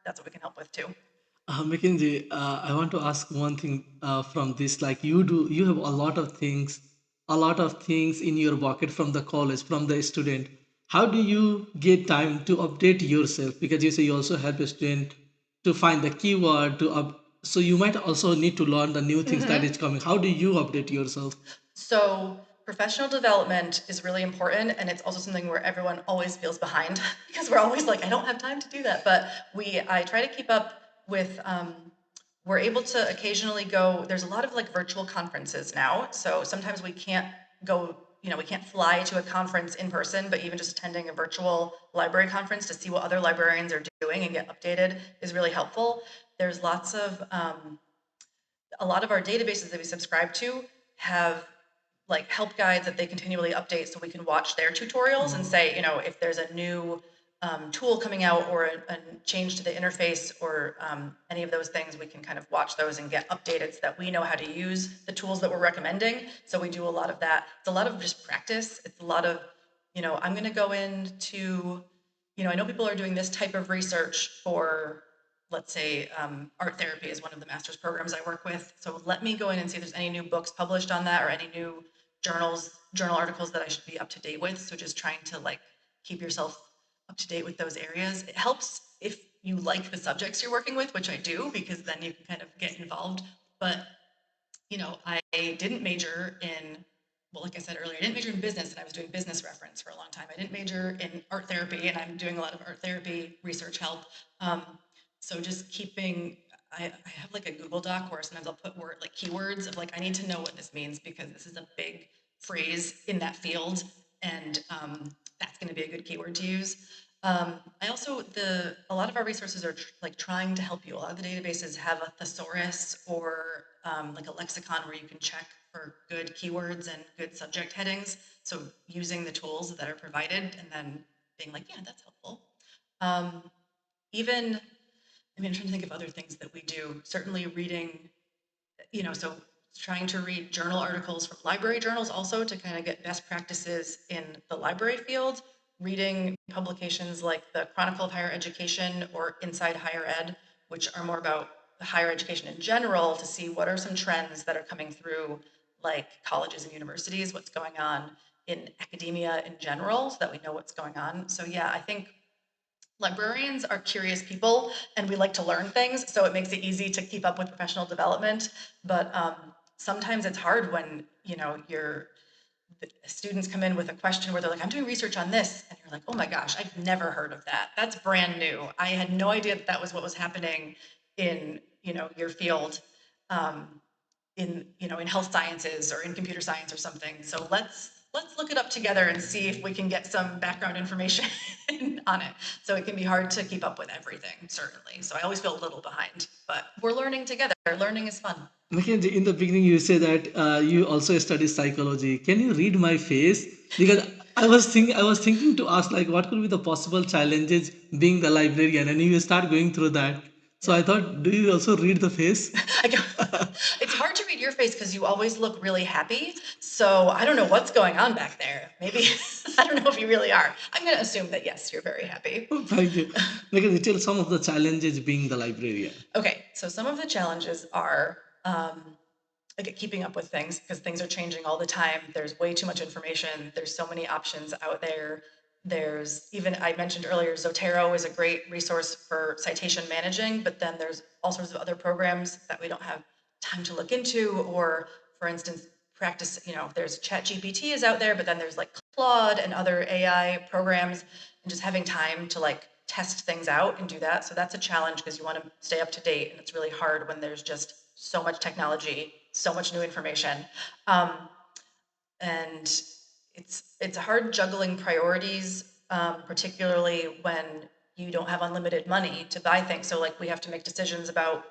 that's what we can help with too. Mackenzie, I want to ask one thing from this. Like you have a lot of things in your bucket from the college, from the student. How do you get time to update yourself? Because you say you also help a student to find the keyword to up. So you might also need to learn the new things that Hmm. is coming. How do you update yourself? So professional development is really important, and it's also something where everyone always feels behind because we're always like, I don't have time to do that. But I try to keep up with. We're able to occasionally go. There's a lot of like virtual conferences now, so sometimes we can't go. We can't fly to a conference in person, but even just attending a virtual library conference to see what other librarians are doing and get updated is really helpful. There's lots of a lot of our databases that we subscribe to have like help guides that they continually update so we can watch their tutorials and Oh, say, if there's a new tool coming out or a change to the interface or any of those things, we can kind of watch those and get updated so that we know how to use the tools that we're recommending. So we do a lot of that. It's a lot of just practice. It's a lot of, I'm going to go into, I know people are doing this type of research for, let's say, art therapy is one of the master's programs I work with. So let me go in and see if there's any new books published on that or any new journal articles that I should be up to date with. So just trying to like keep yourself up to date with those areas. It helps if you like the subjects you're working with, which I do, because then you can kind of get involved. But I didn't major in, well, like I said earlier, I didn't major in business and I was doing business reference for a long time. I didn't major in art therapy and I'm doing a lot of art therapy research help. Um, so just I have like a Google Doc where sometimes I'll put like keywords of like, I need to know what this means because this is a big phrase in that field and that's going to be a good keyword to use. I also a lot of our resources are like trying to help you. A lot of the databases have a thesaurus or like a lexicon where you can check for good keywords and good subject headings. So using the tools that are provided and then being like, yeah, that's helpful. Um, even, I mean, I'm trying to think of other things that we do. Certainly reading, so trying to read journal articles from library journals also to kind of get best practices in the library field, reading publications like the Chronicle of Higher Education or Inside Higher Ed, which are more about higher education in general to see what are some trends that are coming through like colleges and universities, what's going on in academia in general so that we know what's going on. So yeah, I think librarians are curious people and we like to learn things, so it makes it easy to keep up with professional development. But sometimes it's hard when, your students come in with a question where they're like, I'm doing research on this. And you're like, oh my gosh, I've never heard of that. That's brand new. I had no idea that that was what was happening in, your field. Um, in health sciences or in computer science or something. So let's look it up together and see if we can get some background information on it. So it can be hard to keep up with everything, certainly. So I always feel a little behind, but we're learning together. Learning is fun. Mackenzie, in the beginning, you say that you also study psychology. Can you read my face? Because I was thinking to ask like, what could be the possible challenges being the librarian, and you start going through that. So Yeah. I thought, do you also read the face? I go, it's hard to read your face because you always look really happy. So I don't know what's going on back there. Maybe I don't know if you really are. I'm going to assume that yes, you're very happy. Thank you. Because tell some of the challenges being the librarian. Okay, so some of the challenges are like keeping up with things because things are changing all the time. There's way too much information. There's so many options out there. There's even, I mentioned earlier, Zotero is a great resource for citation managing, but then there's all sorts of other programs that we don't have time to look into. Or, for instance, practice, there's ChatGPT is out there, but then there's like Claude and other AI programs, and just having time to like test things out and do that. So that's a challenge because you want to stay up to date, and it's really hard when there's just so much technology, so much new information. Um, and it's hard juggling priorities, particularly when you don't have unlimited money to buy things. So like we have to make decisions about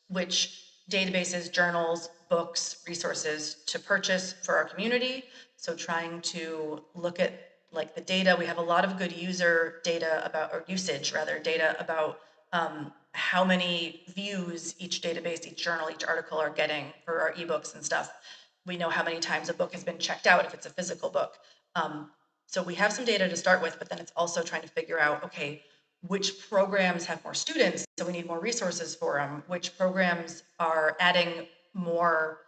which databases, journals, books, resources to purchase for our community. So trying to look at like the data, we have a lot of good user data about, or usage rather, data about how many views each database, each journal, each article are getting for our ebooks and stuff. We know how many times a book has been checked out if it's a physical book. So we have some data to start with, but then it's also trying to figure out, okay, which programs have more students, so we need more resources for them, which programs are adding more,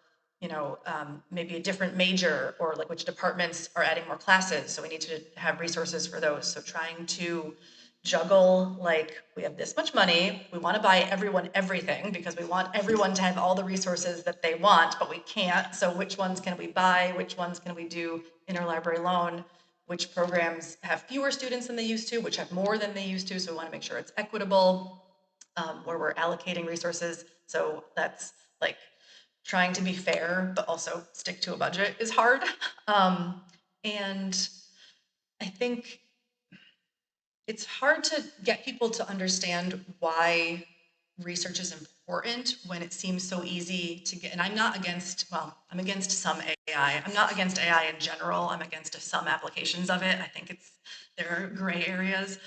maybe a different major, or like which departments are adding more classes, so we need to have resources for those. So trying to juggle, like, we have this much money, we want to buy everyone everything because we want everyone to have all the resources that they want, but we can't. So which ones can we buy? Which ones can we do interlibrary loan? Which programs have fewer students than they used to, which have more than they used to. So we want to make sure it's equitable, where we're allocating resources. So that's like trying to be fair, but also stick to a budget is hard. And I think it's hard to get people to understand why research is important when it seems so easy to get. And I'm not against, well, I'm against some AI. I'm not against AI in general. I'm against some applications of it. I think there are gray areas.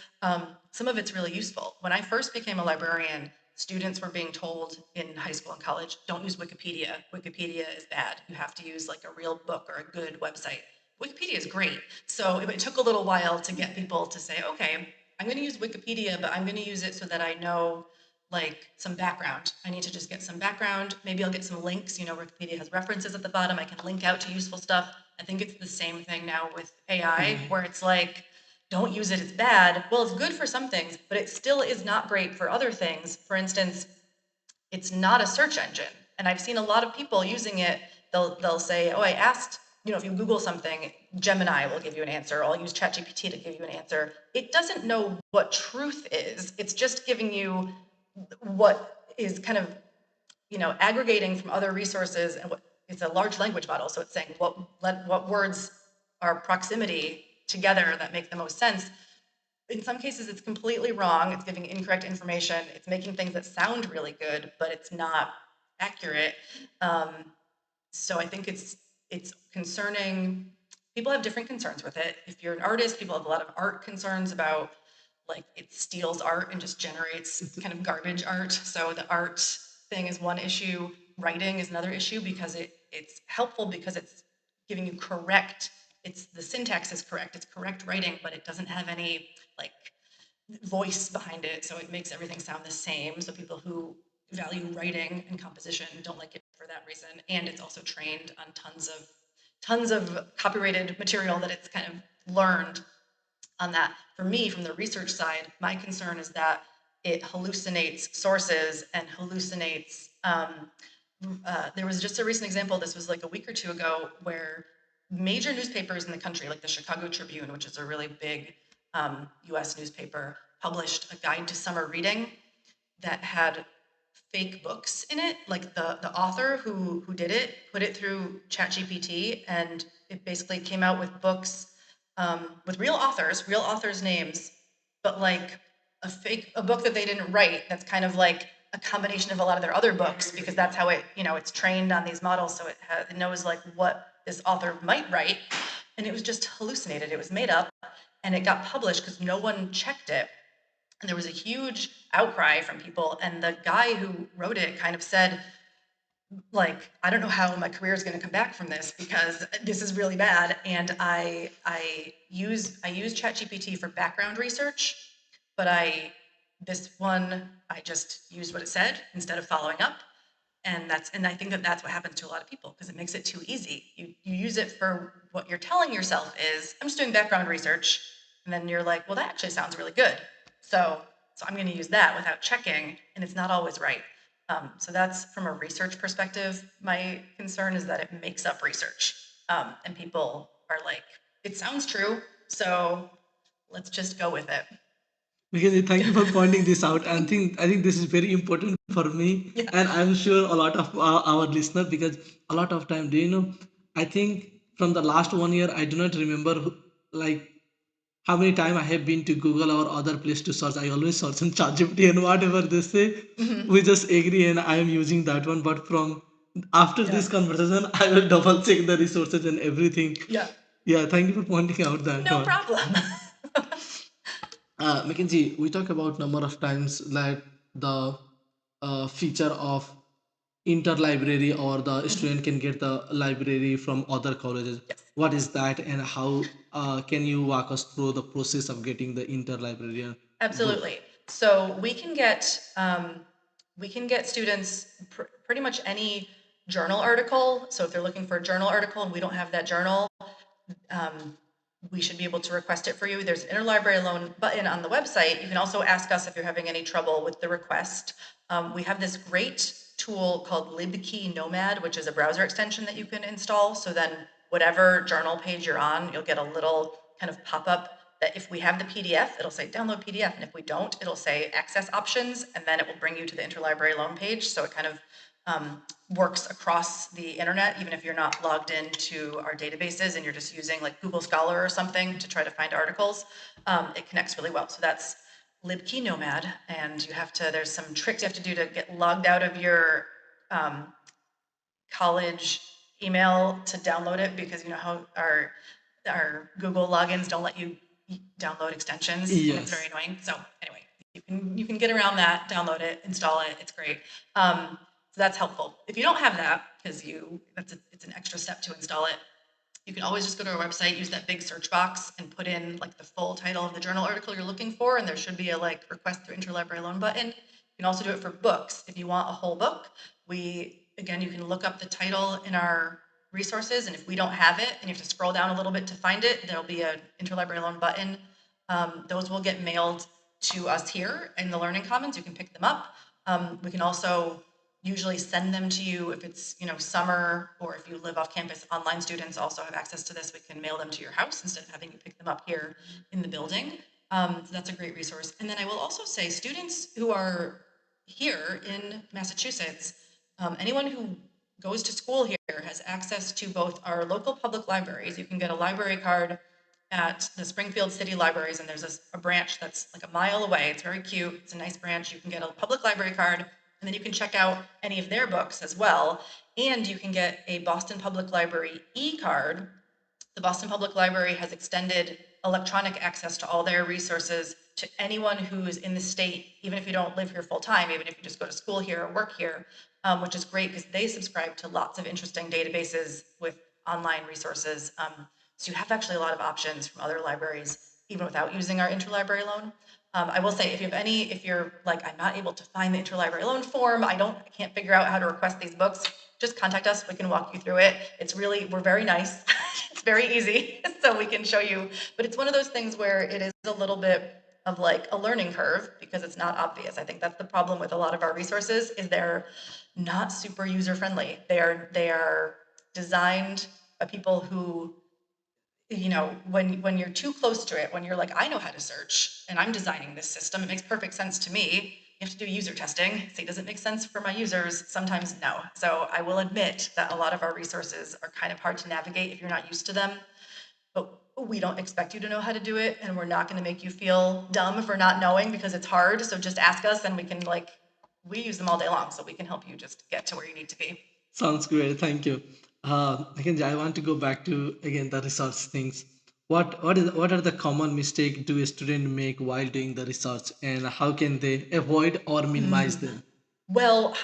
Some of it's really useful. When I first became a librarian, students were being told in high school and college, don't use Wikipedia. Wikipedia is bad. You have to use like a real book or a good website. Wikipedia is great. So it took a little while to get people to say, okay, I'm going to use Wikipedia, but I'm going to use it so that I know like some background. I need to just get some background. Maybe I'll get some links. Wikipedia has references at the bottom. I can link out to useful stuff. I think it's the same thing now with AI, where it's like, don't use it, it's bad. Well, it's good for some things, but it still is not great for other things. For instance, it's not a search engine. And I've seen a lot of people using it. They'll say, oh, I asked, if you Google something, Gemini will give you an answer. I'll use ChatGPT to give you an answer. It doesn't know what truth is. It's just giving you what is kind of, aggregating from other resources. And it's a large language model. So it's saying what words are proximity together that make the most sense. In some cases, it's completely wrong. It's giving incorrect information. It's making things that sound really good, but it's not accurate. Um, so I think it's concerning. People have different concerns with it. If you're an artist, people have a lot of art concerns about, like, it steals art and just generates kind of garbage art. So the art thing is one issue. Writing is another issue because it's helpful because it's giving you correct. The syntax is correct. It's correct writing, but it doesn't have any like voice behind it, so it makes everything sound the same. So people who value writing and composition don't like it for that reason. And it's also trained on tons of copyrighted material that it's kind of learned on that. For me, from the research side, my concern is that it hallucinates sources and hallucinates. There was just a recent example, this was like a week or two ago, where major newspapers in the country, like the Chicago Tribune, which is a really big US newspaper, published a guide to summer reading that had fake books in it. Like the author who did it put it through ChatGPT, and it basically came out with books with real authors' names, but like a book that they didn't write. That's kind of like a combination of a lot of their other books, because that's how it's trained on these models, so it knows like what this author might write, and it was just hallucinated. It was made up, and it got published because no one checked it. And there was a huge outcry from people, and the guy who wrote it kind of said, like, I don't know how my career is going to come back from this because this is really bad. And I use ChatGPT for background research, but I just used what it said instead of following up. And I think that's what happens to a lot of people, because it makes it too easy. You use it for what you're telling yourself is, I'm just doing background research, and then you're like, well, that actually sounds really good. So I'm going to use that without checking, and it's not always right. So that's from a research perspective. My concern is that it makes up research, and people are like, it sounds true, so let's just go with it. Because thank you for pointing this out. And I think this is very important for me, Yeah. and I'm sure a lot of our listeners, because a lot of time, do you know? I think from the last 1 year, I do not remember like how many time I have been to Google or other place to search. I always search on ChatGPT, and whatever they say, we just agree, and I am using that one. But from after Yeah. this conversation, I will double check the resources and everything. Yeah. Yeah, thank you for pointing out that No one. problem. Mackenzie, we talk about number of times like the feature of interlibrary, or the student can get the library from other colleges. Yes. What is that, and how can you walk us through the process of getting the interlibrarian book? Absolutely. So we can get students pretty much any journal article. So if they're looking for a journal article and we don't have that journal, um, we should be able to request it for you. There's an interlibrary loan button on the website. You can also ask us if you're having any trouble with the request. We have this great tool called LibKey Nomad, which is a browser extension that you can install. So then whatever journal page you're on, you'll get a little kind of pop-up that if we have the PDF, it'll say download PDF. And if we don't, it'll say access options. And then it will bring you to the interlibrary loan page. So it kind of works across the internet, even if you're not logged into our databases and you're just using like Google Scholar or something to try to find articles. It connects really well. So that's LibKey Nomad, and there's some tricks you have to do to get logged out of your college email to download it, because you know how our Google logins don't let you download extensions, and it's very Yes. annoying. So anyway, you can get around that, download it, install it. It's great. So that's helpful. If you don't have that, because it's an extra step to install it, you can always just go to our website, use that big search box, and put in like the full title of the journal article you're looking for, and there should be a like request through interlibrary loan button. You can also do it for books. If you want a whole book, you can look up the title in our resources, and if we don't have it and you have to scroll down a little bit to find it, there'll be an interlibrary loan button. Those will get mailed to us here in the Learning Commons. You can pick them up. We can also usually send them to you if it's summer, or if you live off campus. Online students also have access to this. We can mail them to your house instead of having you pick them up here in the building. So that's a great resource. And then I will also say, students who are here in Massachusetts, anyone who goes to school here has access to both our local public libraries. You can get a library card at the Springfield City Libraries, and there's a branch that's like a mile away. It's very cute. It's a nice branch. You can get a public library card, and then you can check out any of their books as well. And you can get a Boston Public Library e-card. The Boston Public Library has extended electronic access to all their resources to anyone who's in the state, even if you don't live here full time, even if you just go to school here or work here, which is great because they subscribe to lots of interesting databases with online resources. So you have actually a lot of options from other libraries, even without using our interlibrary loan. I will say, if you're like, I'm not able to find the interlibrary loan form, I can't figure out how to request these books, just contact us. We can walk you through it. We're very nice. It's very easy, so we can show you. But it's one of those things where it is a little bit of like a learning curve because it's not obvious. I think that's the problem with a lot of our resources, is they're not super user friendly. They are designed by people who, when you're too close to it, when you're like, I know how to search and I'm designing this system, it makes perfect sense to me. You have to do user testing. Say, does it make sense for my users? Sometimes no. So I will admit that a lot of our resources are kind of hard to navigate if you're not used to them, but we don't expect you to know how to do it, and we're not going to make you feel dumb for not knowing because it's hard. So just ask us, and we use them all day long, so we can help you just get to where you need to be. Sounds great. Thank you. Again, I want to go back to again the research things. What are the common mistake do a student make while doing the research, and how can they avoid or minimize them? Well,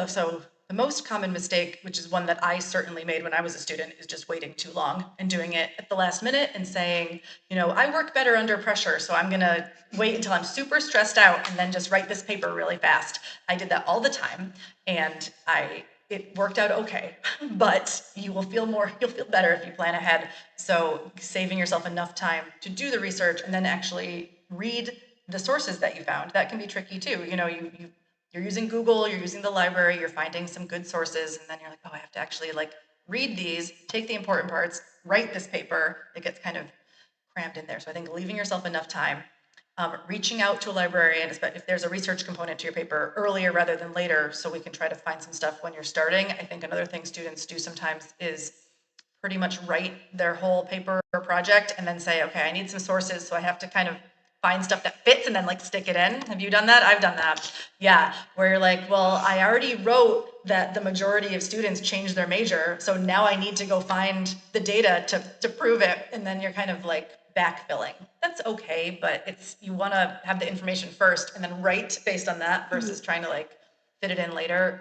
so the most common mistake, which is one that I certainly made when I was a student, is just waiting too long and doing it at the last minute and saying, I work better under pressure, so I'm gonna wait until I'm super stressed out and then just write this paper really fast. I did that all the time, and it worked out okay, but you'll feel better if you plan ahead. So saving yourself enough time to do the research and then actually read the sources that you found, that can be tricky too. You're using Google, you're using the library, you're finding some good sources, and then you're like, oh, I have to actually like read these, take the important parts, write this paper. It gets kind of crammed in there. So I think leaving yourself enough time, reaching out to a librarian, if there's a research component to your paper, earlier rather than later, so we can try to find some stuff when you're starting. I think another thing students do sometimes is pretty much write their whole paper or project and then say, okay, I need some sources, so I have to kind of find stuff that fits and then like stick it in. Have you done that? I've done that. Yeah, where you're like, well, I already wrote that the majority of students change their major, so now I need to go find the data to prove it, and then you're kind of like backfilling. That's okay, but you want to have the information first and then write based on that versus trying to like fit it in later.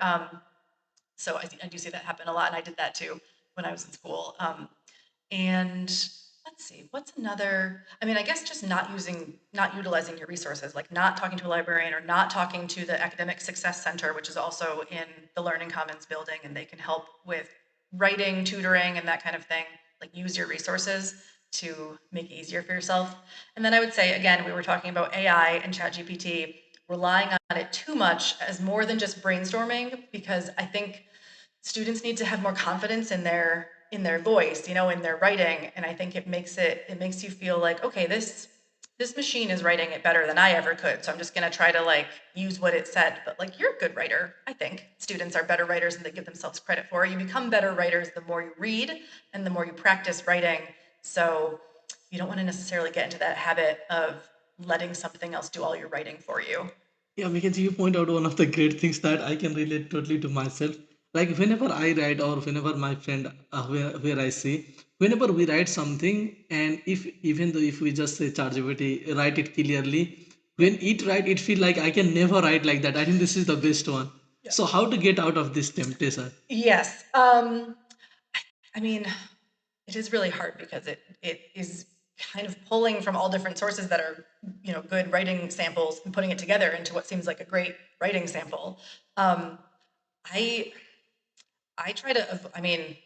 So I do see that happen a lot, and I did that too when I was in school. And Let's see, what's another, I mean, I guess just not utilizing your resources, like not talking to a librarian or not talking to the Academic Success Center, which is also in the Learning Commons building, and they can help with writing, tutoring, and that kind of thing. Like use your resources to make it easier for yourself. And then I would say, again, we were talking about AI and ChatGPT, relying on it too much as more than just brainstorming, because I think students need to have more confidence in their voice, you know, in their writing. And I think it makes you feel like, okay, this machine is writing it better than I ever could. So I'm just gonna try to like use what it said. But like you're a good writer. I think students are better writers than they give themselves credit for. You become better writers the more you read and the more you practice writing. So you don't want to necessarily get into that habit of letting something else do all your writing for you. Yeah, Mackenzie, you point out one of the great things that I can relate totally to myself. Like whenever I write or whenever my friend, where I see, whenever we write something, and if even though if we just say ChatGPT, write it clearly, when it write, it feel like I can never write like that. I think this is the best one. Yeah. So how to get out of this temptation? Yes. I mean, it is really hard because it is kind of pulling from all different sources that are, you know, good writing samples and putting it together into what seems like a great writing sample. Um, I I try to, I mean,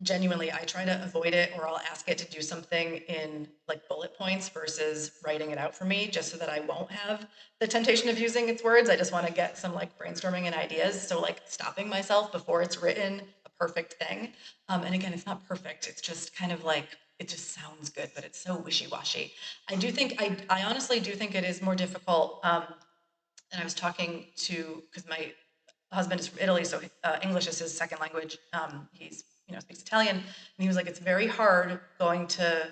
genuinely, I try to avoid it, or I'll ask it to do something in like bullet points versus writing it out for me, just so that I won't have the temptation of using its words. I just want to get some like brainstorming and ideas. So like stopping myself before it's written a perfect thing. And again, it's not perfect. It's just kind of like it just sounds good, but it's so wishy-washy. I honestly do think it is more difficult. And I was talking to, because my husband is from Italy, so English is his second language. He's, you know, speaks Italian, and he was like, it's very hard going to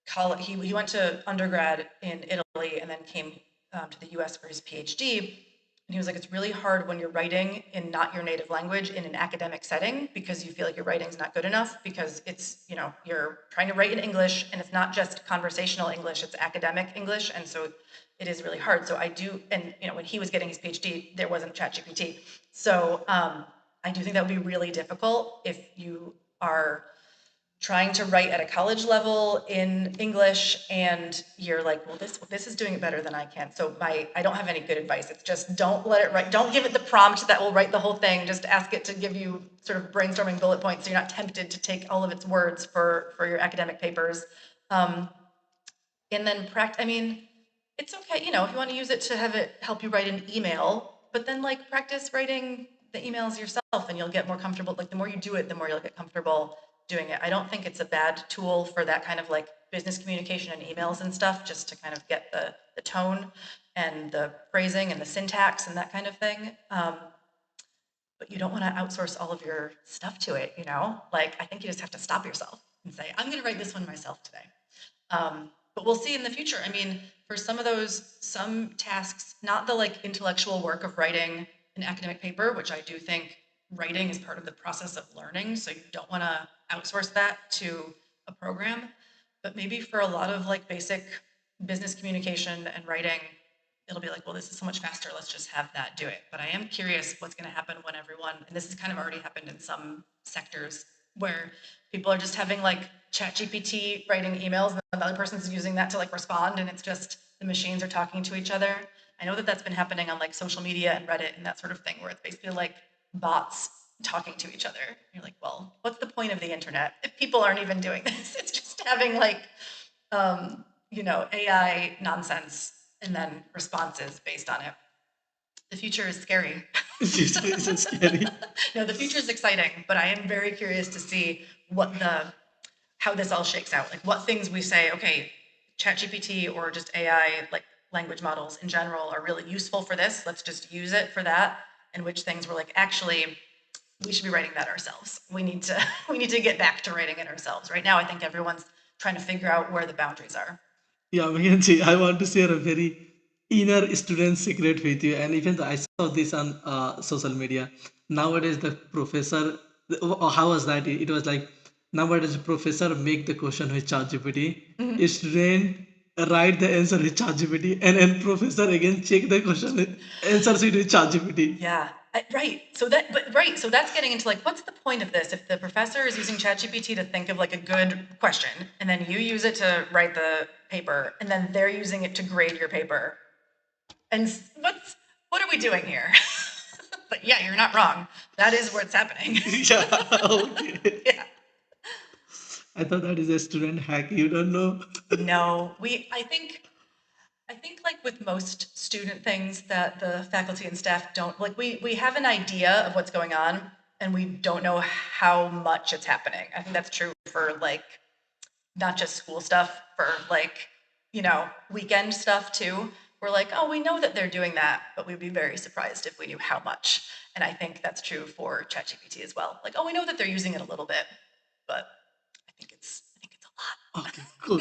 college. He went to undergrad in Italy and then came to the U.S. for his PhD. And he was like, it's really hard when you're writing in not your native language in an academic setting, because you feel like your writing's not good enough, because it's, you know, you're trying to write in English and it's not just conversational English, it's academic English. And so it is really hard. So I do, and you know, when he was getting his PhD, there wasn't ChatGPT. So I do think that would be really difficult if you are trying to write at a college level in English and you're like, well, this is doing it better than I can. So I don't have any good advice. It's just don't let it write, don't give it the prompt that will write the whole thing. Just ask it to give you sort of brainstorming bullet points so you're not tempted to take all of its words for your academic papers. Um, and then I mean, it's okay, you know, if you want to use it to have it help you write an email, but then like practice writing the emails yourself and you'll get more comfortable. Like the more you do it, the more you'll get comfortable doing it. I don't think it's a bad tool for that kind of like business communication and emails and stuff, just to kind of get the tone and the phrasing and the syntax and that kind of thing. But you don't want to outsource all of your stuff to it, you know? Like, I think you just have to stop yourself and say, I'm going to write this one myself today. But we'll see in the future. I mean, for some tasks, not the like intellectual work of writing an academic paper, which I do think writing is part of the process of learning. So you don't want to outsource that to a program. But maybe for a lot of like basic business communication and writing, it'll be like, well, this is so much faster. Let's just have that do it. But I am curious what's going to happen when everyone, and this has kind of already happened in some sectors, where people are just having like chat GPT writing emails and the other person's using that to like respond, and it's just the machines are talking to each other. I know that that's been happening on like social media and Reddit and that sort of thing, where it's basically like bots talking to each other. You're like, well, what's the point of the internet if people aren't even doing this? It's just having like you know, AI nonsense and then responses based on it. The future is scary. Future is scary. No, the future is exciting, but I am very curious to see how this all shakes out. Like what things we say, okay, ChatGPT or just AI, like language models in general, are really useful for this. Let's just use it for that. And which things we're like, actually, we should be writing that ourselves. We need to we need to get back to writing it ourselves. Right now, I think everyone's trying to figure out where the boundaries are. Yeah, Mackenzie, I want to share a very inner student secret with you. And even though I saw this on social media, nowadays the professor, how was that? It was like nowadays the professor make the question with ChatGPT, a student write the answer with ChatGPT, and then professor again check the question answers it with ChatGPT. Yeah, Right. So that, but right. So that's getting into like, what's the point of this? If the professor is using ChatGPT to think of like a good question, and then you use it to write the paper, and then they're using it to grade your paper, and what are we doing here? But yeah, you're not wrong. That is what's happening. Yeah, okay. Yeah. I thought that is a student hack. You don't know? No, I think like with most student things that the faculty and staff don't like we have an idea of what's going on and we don't know how much it's happening. I think that's true for like not just school stuff, for like, weekend stuff too. We're like, oh, we know that they're doing that, but we'd be very surprised if we knew how much. And I think that's true for ChatGPT as well. Like, oh, we know that they're using it a little bit, but I think it's a lot. Okay, cool.